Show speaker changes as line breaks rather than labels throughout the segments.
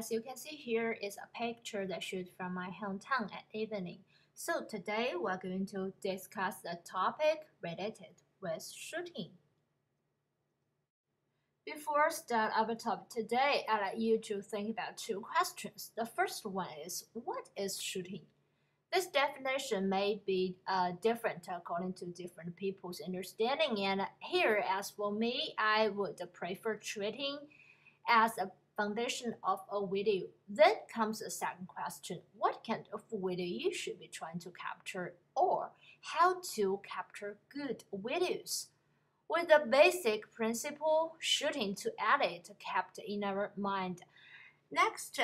as you can see here is a picture that shoot from my hometown at evening. So today we're going to discuss the topic related with shooting. Before start our topic today, I'd like you to think about two questions. The first one is, what is shooting? This definition may be different according to different people's understanding, and here, as for me, I would prefer treating as a foundation of a video. Then comes the second question, what kind of video you should be trying to capture, or how to capture good videos. With the basic principle, shooting to edit kept in our mind. Next,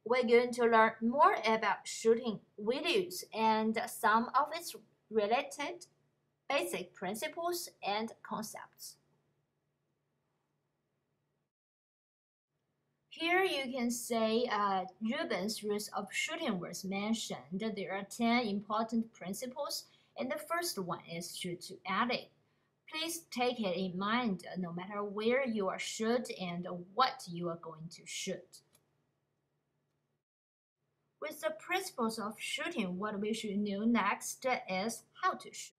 we're going to learn more about shooting videos and some of its related basic principles and concepts. Here you can say Rubin's rules of shooting was mentioned. There are 10 important principles, and the first one is shoot to edit. Please take it in mind no matter where you are shoot and what you are going to shoot. With the principles of shooting, what we should know next is how to shoot.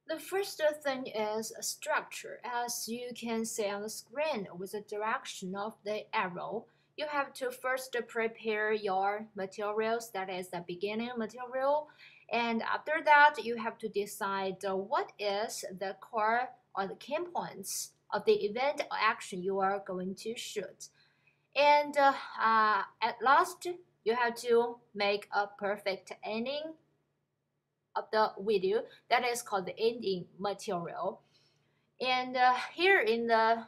The first thing is a structure. As you can see on the screen with the direction of the arrow, you have to first prepare your materials, that is the beginning material, and after that you have to decide what is the core or the key points of the event or action you are going to shoot. And at last, you have to make a perfect ending of the video, that is called the ending material. And here in the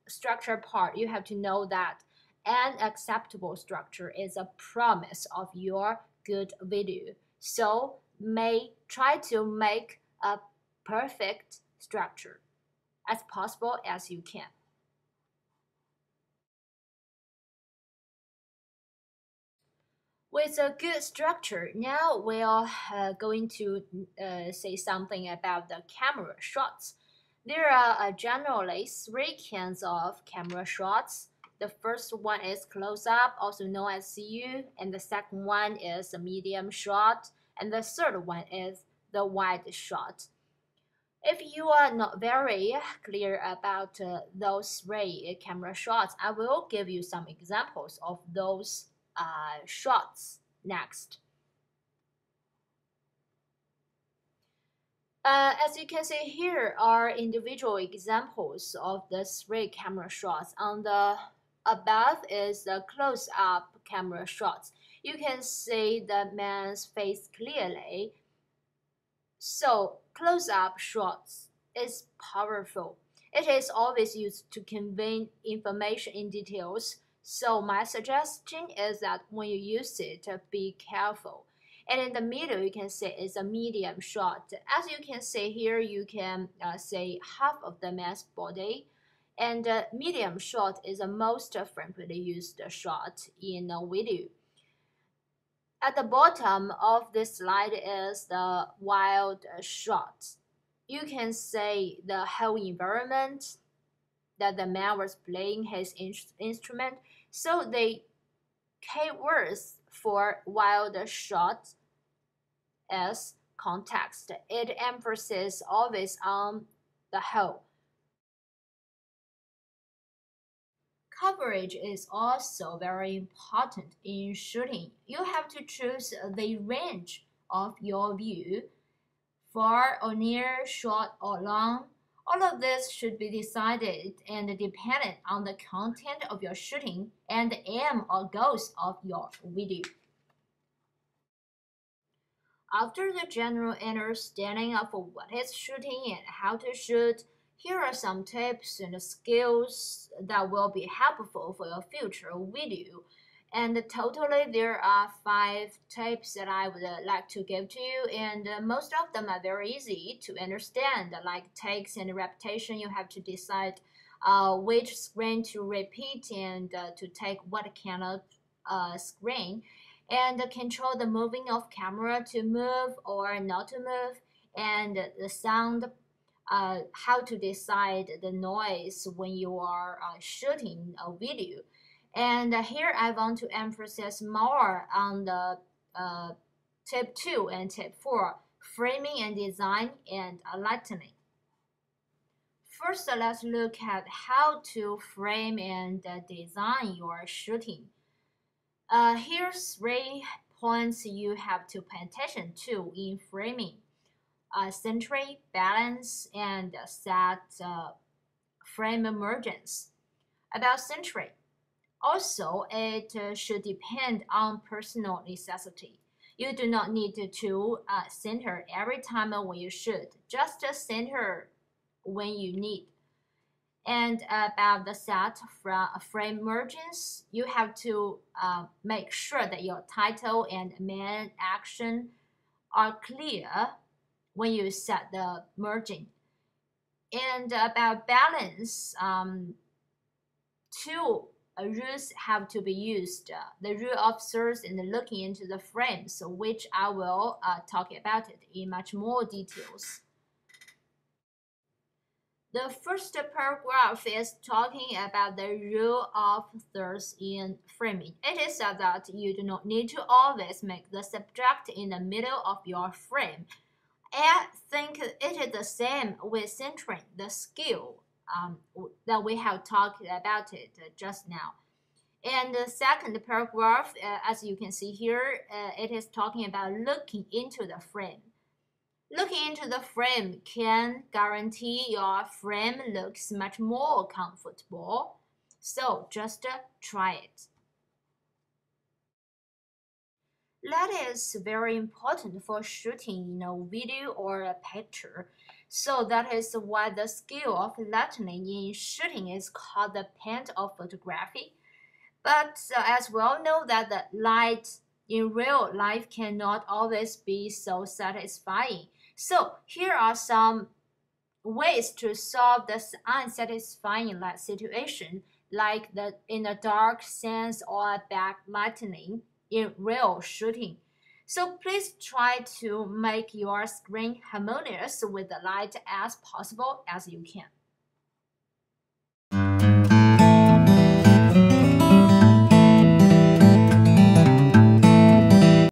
structure part, you have to know that an acceptable structure is a promise of your good video. So try to make a perfect structure as possible as you can. With a good structure, now we are going to say something about the camera shots. There are generally 3 kinds of camera shots. The first one is close-up, also known as CU, and the second one is a medium shot, and the third one is the wide shot. If you are not very clear about those 3 camera shots, I will give you some examples of those shots next. As you can see, here are individual examples of the 3 camera shots. On the above is the close-up camera shots. You can see the man's face clearly. So close-up shots is powerful. It is always used to convey information in details. So my suggestion is that when you use it, be careful. And in the middle, you can say it's a medium shot. As you can see here, you can say half of the man's body. And medium shot is the most frequently used shot in a video. At the bottom of this slide is the wild shot. You can say the whole environment that the man was playing his instrument. So the keywords for wild shot is context. It emphasizes always on the whole. Coverage is also very important in shooting. You have to choose the range of your view, far or near, short or long. All of this should be decided and dependent on the content of your shooting and the aim or goals of your video. After the general understanding of what is shooting and how to shoot, here are some tips and skills that will be helpful for your future video. And totally, there are 5 tips that I would like to give to you, and most of them are very easy to understand, like takes and repetition. You have to decide which screen to repeat and to take what kind of screen, and control the moving of camera to move or not to move, and the sound. How to decide the noise when you are shooting a video. And here I want to emphasize more on the tip 2 and tip 4, framing and design and lightning. First, let's look at how to frame and design your shooting. Here's 3 points you have to pay attention to in framing. Symmetry, balance, and set frame emergence. About symmetry, also it should depend on personal necessity. You do not need to center every time when you shoot, just center when you need. And about the set frame emergence, you have to make sure that your title and main action are clear when you set the merging. And about balance, 2 rules have to be used. The rule of source and looking into the frames, which I will talk about it in much more details. The first paragraph is talking about the rule of thirds in framing. It is said that you do not need to always make the subject in the middle of your frame. I think it is the same with centering, the skill that we have talked about it just now. And the second paragraph, as you can see here, it is talking about looking into the frame. Looking into the frame can guarantee your frame looks much more comfortable. So just try it. That is very important for shooting video or a picture. So that is why the skill of lightning in shooting is called the paint of photography. But as we all know that the light in real life cannot always be so satisfying. So here are some ways to solve this unsatisfying light situation, like in the dark scenes or backlighting in real shooting. So please try to make your screen harmonious with the light as possible as you can.